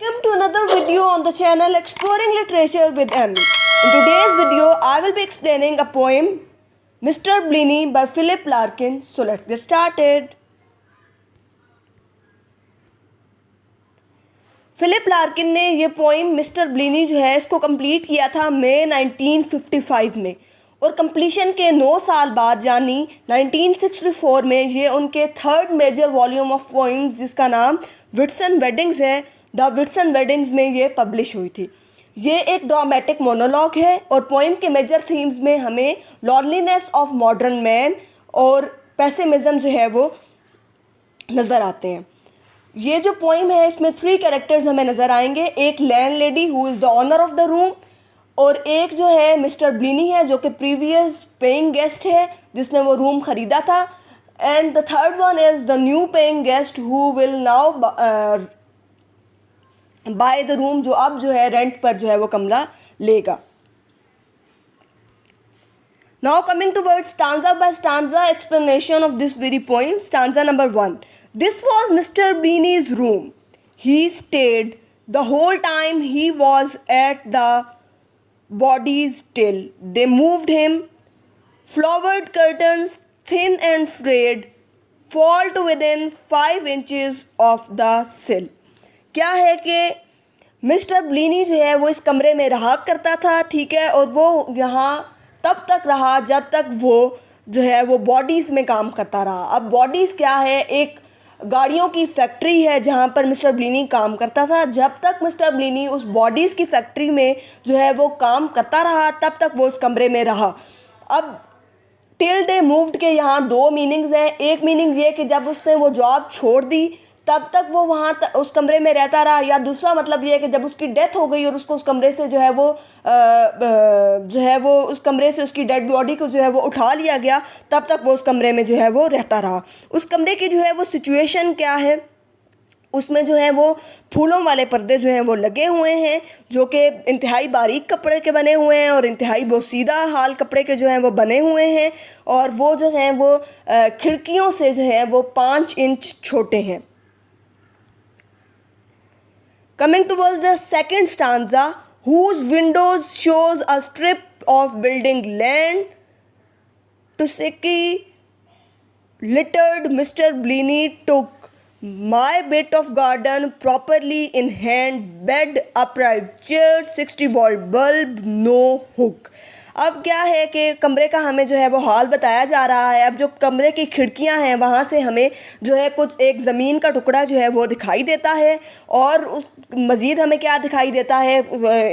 Welcome to another video on the channel Exploring Literature with Emmy. In today's video, I will be explaining a poem, Mr. Bleeny by Philip Larkin. So let's get started. Philip Larkin ने ये poem mister ब्लीनी जो है इसको complete किया था मई 1955 में और completion के 9 साल बाद यानी 1964 में ये उनके third major volume of poems जिसका नाम विट्स एंड वेडिंग्स है, द विट्स एंड वेडिंग्स में ये पब्लिश हुई थी। ये एक ड्रामेटिक मोनोलॉग है और पोइम के मेजर थीम्स में हमें लॉनलीनेस ऑफ मॉडर्न मैन और पेसिमिज्म जो है वो नज़र आते हैं। ये जो पोइम है इसमें 3 कैरेक्टर्स हमें नज़र आएंगे, एक landlady who is the owner of the room और एक जो है मिस्टर ब्लीनी है जो कि प्रीवियस पेइंग गेस्ट है जिसने वो रूम ख़रीदा था, and the third one is the new paying guest who will now by the room, जो अब जो है रेंट पर जो है वो कमरा लेगा। Now coming towards stanza by stanza explanation of this very poem. Stanza number 1. This was Mr. Bleeny's room. He stayed the whole time he was at the bodies till they moved him. Flowered curtains, thin and frayed, fall to within 5 inches of the sill. क्या है कि mister ब्लीनी जो है वो इस कमरे में रहा करता था, ठीक है, और वो यहाँ तब तक रहा जब तक वो जो है वो बॉडीज़ में काम करता रहा। अब बॉडीज़ क्या है, एक गाड़ियों की फैक्ट्री है जहाँ पर मिस्टर ब्लीनी काम करता था। जब तक मिस्टर ब्लीनी उस बॉडीज़ की फैक्ट्री में जो है वो काम करता रहा तब तक वो उस कमरे में रहा। अब टिल दे मूव्ड के यहाँ 2 मीनिंग्स हैं। एक मीनिंग ये कि जब उसने वो जॉब छोड़ दी तब तक वो वहाँ उस कमरे में रहता रहा, या दूसरा मतलब ये है कि जब उसकी डेथ हो गई और उसको उस कमरे से जो है वो उस कमरे से उसकी डेड बॉडी को जो है वो उठा लिया गया, तब तक वो उस कमरे में जो है वो रहता रहा। उस कमरे की जो है वो सिचुएशन क्या है, उसमें जो है वो फूलों वाले पर्दे जो हैं वो लगे हुए हैं जो कि इंतहाई बारीक कपड़े के बने हुए हैं और इंतहाई बोसीदा हाल कपड़े के जो हैं वो बने हुए हैं, और वो जो हैं वो खिड़कियों से जो है वो 5 इंच छोटे हैं। Coming towards the second stanza, whose windows shows a strip of building land, Tusiki littered Mr. Bleeny took my bit of garden properly in hand, bed, upright chair, 60-watt bulb, no hook. अब क्या है कि कमरे का हमें जो है वो हाल बताया जा रहा है। अब जो कमरे की खिड़कियां हैं वहाँ से हमें जो है कुछ एक ज़मीन का टुकड़ा जो है वो दिखाई देता है, और मज़ीद हमें क्या दिखाई देता है,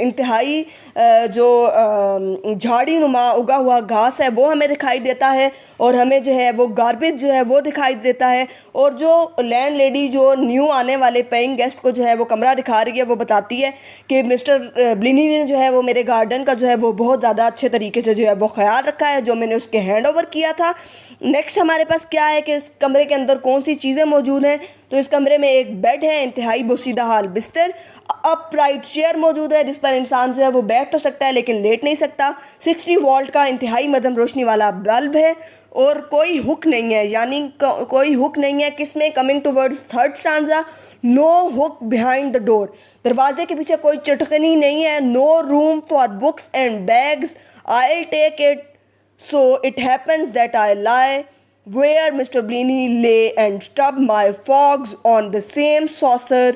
इंतहाई जो झाड़ी नुमा उगा हुआ घास है वो हमें दिखाई देता है, और हमें जो है वो गार्बेज जो है वो दिखाई देता है। और जो लैंड लेडी जो न्यू आने वाले पेइंग गेस्ट को जो है वो कमरा दिखा रही है वो बताती है कि मिस्टर ब्लीनी ने जो है वो मेरे गार्डन का जो है वो बहुत ज़्यादा अच्छे तरीके से जो है वो ख्याल रखा है जो मैंने उसके हैंड ओवर किया था। नेक्स्ट हमारे पास क्या है कि इस कमरे के अंदर कौन सी चीज़ें मौजूद हैं, तो इस कमरे में एक बेड है, इंतहाई बोसीदा हाल बिस्तर, अपराइट चेयर मौजूद है जिस पर इंसान जो है वो बैठ तो सकता है लेकिन लेट नहीं सकता, 60 वोल्ट का इंतहाई मध्यम रोशनी वाला बल्ब है, और कोई हुक नहीं है, यानी कोई हुक नहीं है किसमें। Coming towards third stanza, no hook behind the door, दरवाजे के पीछे कोई चटकनी नहीं है। No room for books and bags, I take it so it happens that I lie where Mr. Bleeny lay and stubbed my fogs on the same saucer,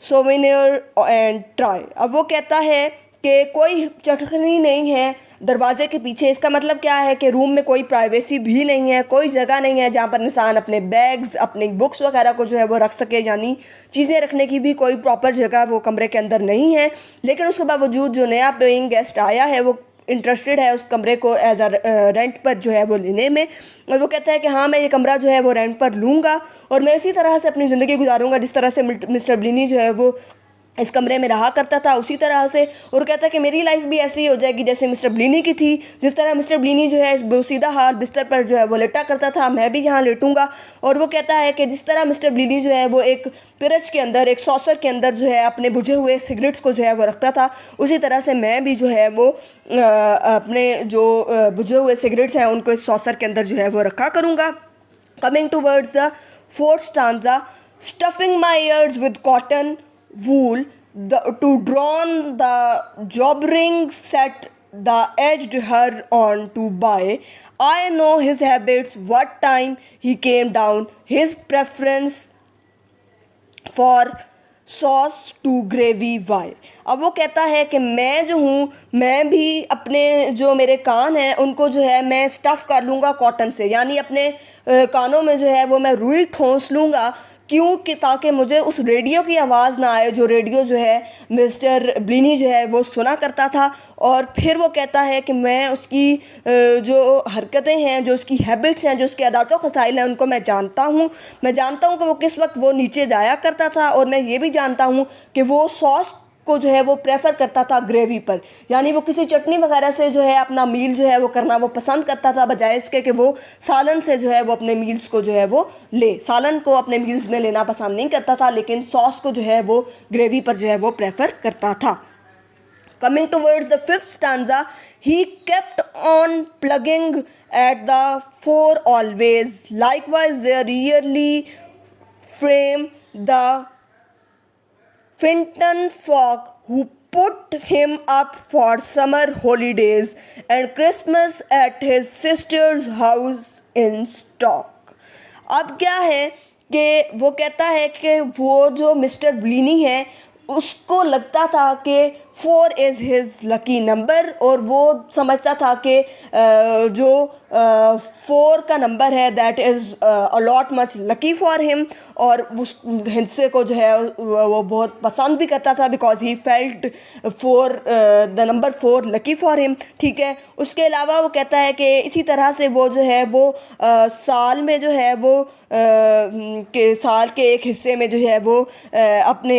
souvenir and try. अब वो कहता है कि कोई चटकनी नहीं है दरवाज़े के पीछे। इसका मतलब क्या है कि रूम में कोई प्राइवेसी भी नहीं है, कोई जगह नहीं है जहाँ पर इंसान अपने बैग्स अपनी बुक्स वगैरह को जो है वो रख सके, यानी चीज़ें रखने की भी कोई प्रॉपर जगह वो कमरे के अंदर नहीं है। लेकिन उसके बावजूद जो नया पेइंग गेस्ट आया है वो इंटरेस्टेड है उस कमरे को एज अ रेंट पर जो है वो लेने में, और वो कहता है कि हाँ मैं ये कमरा जो है वो रेंट पर लूँगा और मैं इसी तरह से अपनी ज़िंदगी गुजारूँगा जिस तरह से मिस्टर ब्लीनी जो है वो इस कमरे में रहा करता था उसी तरह से। और कहता है कि मेरी लाइफ भी ऐसी ही हो जाएगी जैसे मिस्टर ब्लीनी की थी, जिस तरह मिस्टर ब्लीनी जो है इस बोसीदा हाल बिस्तर पर जो है वो लेटा करता था मैं भी यहाँ लेटूंगा। और वो कहता है कि जिस तरह मिस्टर ब्लीनी जो है वो एक पिरच के अंदर एक सॉसर के अंदर जो है अपने बुझे हुए सिगरेट्स को जो है वो रखता था, उसी तरह से मैं भी जो है वो अपने जो बुझे हुए सिगरेट्स हैं उनको इस सॉसर के अंदर जो है वो रखा करूँगा। Coming towards the fourth stanza, stuffing my ears with cotton, wool to drown the jobbering set the edged her on to buy. I know his habits, what time he came down, his preference for sauce to gravy why. अब वो कहता है कि मैं जो हूँ, मैं भी अपने जो मेरे कान हैं उनको जो है मैं स्टफ़ कर लूँगा कॉटन से, यानी अपने कानों में जो है वो मैं रुई ठोंस लूँगा. क्यों? कि ताकि मुझे उस रेडियो की आवाज़ ना आए जो रेडियो जो है मिस्टर ब्लिनी जो है वो सुना करता था. और फिर वो कहता है कि मैं उसकी जो हरकतें हैं, जो उसकी हैबिट्स हैं, जो उसके आदत व ख़साइल हैं, उनको मैं जानता हूँ कि वो किस वक्त वो नीचे जाया करता था. और मैं ये भी जानता हूँ कि वो सॉस को जो है वो प्रेफर करता था ग्रेवी पर, यानी वो किसी चटनी वगैरह से जो है अपना मील जो है वो करना वो पसंद करता था, बजाय इसके कि वो सालन से जो है वो अपने मील्स को जो है वो ले. सालन को अपने मील्स में लेना पसंद नहीं करता था, लेकिन सॉस को जो है वो ग्रेवी पर जो है वो प्रेफर करता था. Coming towards the fifth stanza, he kept on plugging at the four always. Likewise, their yearly frame the Finton folk who put him up for summer holidays and Christmas at his sister's house in stock. अब क्या है कि वो कहता है कि वो जो मिस्टर ब्लिनी है उसको लगता था कि 4 इज़ हिज लकी नंबर, और वो समझता था कि जो 4 का नंबर है that is a lot much lucky for him, और उस हिस्से को जो है वो बहुत पसंद भी करता था, because he felt the number 4 lucky for him. ठीक है. उसके अलावा वो कहता है कि इसी तरह से वो जो है वो साल में जो है वो के साल के एक हिस्से में जो है वो अपने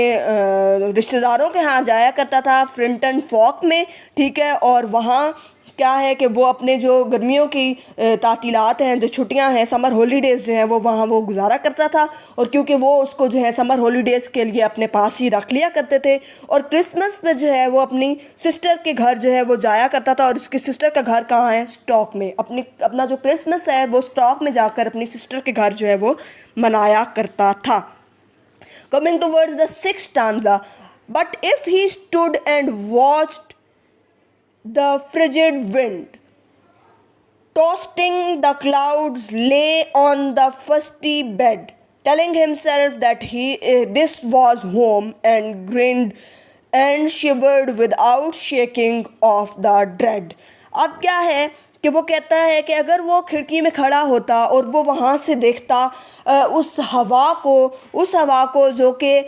रिश्तेदारों के यहाँ जाया करता था फ्रिंटन फॉक में. ठीक है. और वहाँ क्या है कि वो अपने जो गर्मियों की तातीलात हैं, जो छुट्टियां हैं, समर हॉलीडेज़ जो हैं वो वहाँ वो गुजारा करता था. और क्योंकि वो उसको जो है समर हॉलीडेज़ के लिए अपने पास ही रख लिया करते थे, और क्रिसमस पे जो है वो अपनी सिस्टर के घर जो है वो जाया करता था. और उसकी सिस्टर का घर कहाँ है? स्टॉक में. अपना जो क्रिसमस है वो स्टॉक में जाकर अपनी सिस्टर के घर जो है वो मनाया करता था. Coming towards the sixth stanza, but if he stood and watched the frigid wind tossing the clouds lay on the fusty bed, telling himself that this was home, and grinned and shivered without shaking off the dread. अब क्या है कि वो कहता है कि अगर वो खिड़की में खड़ा होता और वो वहाँ से देखता उस हवा को जो कि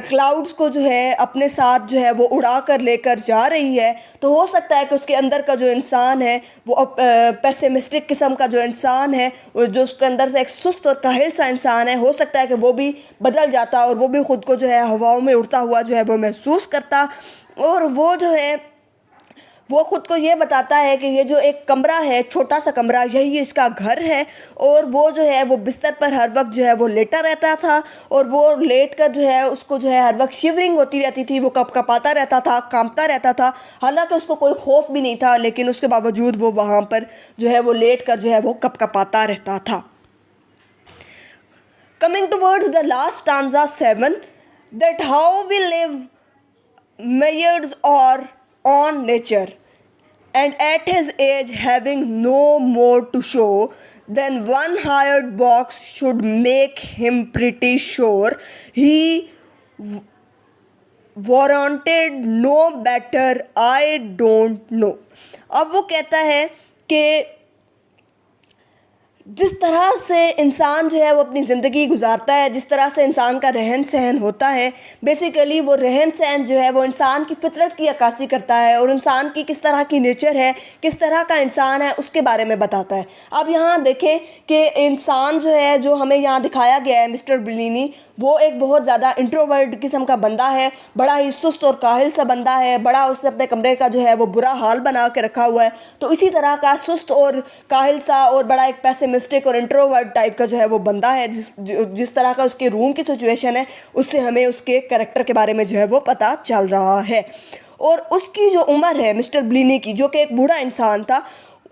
क्लाउड्स को जो है अपने साथ जो है वो उड़ा कर लेकर जा रही है, तो हो सकता है कि उसके अंदर का जो इंसान है वो पेसिमिस्टिक किस्म का जो इंसान है, जो उसके अंदर से एक सुस्त और काहिल सा इंसान है, हो सकता है कि वो भी बदल जाता और वो भी ख़ुद को जो है हवाओं में उड़ता हुआ जो है वो महसूस करता. और वो जो है वो ख़ुद को ये बताता है कि ये जो एक कमरा है, छोटा सा कमरा, यही इसका घर है. और वो जो है वो बिस्तर पर हर वक्त जो है वो लेटा रहता था, और वो लेट कर जो है उसको जो है हर वक्त शिवरिंग होती रहती थी, वो कँपाता रहता था, कांपता रहता था. हालांकि उसको कोई खौफ भी नहीं था, लेकिन उसके बावजूद वो वहाँ पर जो है वो लेट कर जो है वो कँपाता रहता था. Coming towards the last stanza 7, that how we live measures or on nature, and at his age having no more to show than one hired box should make him pretty sure he warranted no better. I don't know. अब वो कहता है कि जिस तरह से इंसान जो है वो अपनी ज़िंदगी गुजारता है, जिस तरह से इंसान का रहन सहन होता है, बेसिकली वो रहन सहन जो है वो इंसान की फितरत की अक्कासी करता है, और इंसान की किस तरह की नेचर है, किस तरह का इंसान है, उसके बारे में बताता है. अब यहाँ देखें कि इंसान जो है, जो हमें यहाँ दिखाया गया है मिस्टर ब्लिनी, वो एक बहुत ज़्यादा इंट्रोवर्ट किस्म का बंदा है, बड़ा ही सुस्त और काहिल सा बंदा है, बड़ा उसने अपने कमरे का जो है वो बुरा हाल बना के रखा हुआ है. तो इसी तरह का सुस्त और काहिल सा और बड़ा एक पेसिमिस्टिक और इंट्रोवर्ट टाइप का जो है वो बंदा है, जिस तरह का उसके रूम की सिचुएशन है, उससे हमें उसके कैरेक्टर के बारे में जो है वो पता चल रहा है. और उसकी जो उम्र है मिस्टर ब्लिनी की, जो कि एक बूढ़ा इंसान था,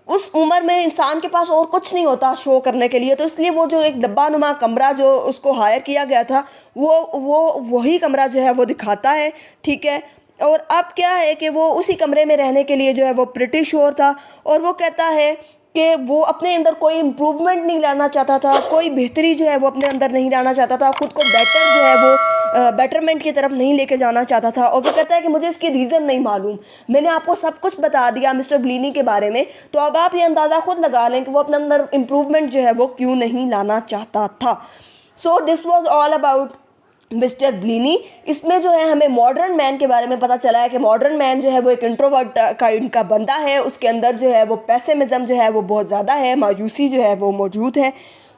उस उम्र में इंसान के पास और कुछ नहीं होता शो करने के लिए, तो इसलिए वो जो एक डब्बा नुमा कमरा जो उसको हायर किया गया था वो वही कमरा जो है वो दिखाता है, ठीक है। और अब क्या है कि वो उसी कमरे में रहने के लिए जो है वो प्रिटी श्योर था, और वो कहता है कि वो अपने अंदर कोई इम्प्रूवमेंट नहीं लाना चाहता था, कोई बेहतरी जो है वो अपने अंदर नहीं लाना चाहता था, खुद को बेटर जो है वो बेटरमेंट की तरफ नहीं लेके जाना चाहता था। और वो कहता है कि मुझे इसकी रीज़न नहीं मालूम, मैंने आपको सब कुछ बता दिया मिस्टर ब्लीनी के बारे में, तो अब आप ये अंदाज़ा खुद लगा लें कि वो अपने अंदर इम्प्रूवमेंट जो है वो क्यों नहीं लाना चाहता था। So this was all about mister Bleeny. इसमें जो है हमें मॉडर्न मैन के बारे में पता चला है कि मॉडर्न मैन जो है वो एक इंट्रोवर्ट का इनका बंदा है, उसके अंदर जो है वो पेसिमिज्म जो है वो बहुत ज़्यादा है, मायूसी जो है वो मौजूद है।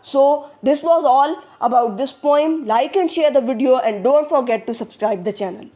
So this was all about this poem. Like and share the video and don't forget to subscribe the channel.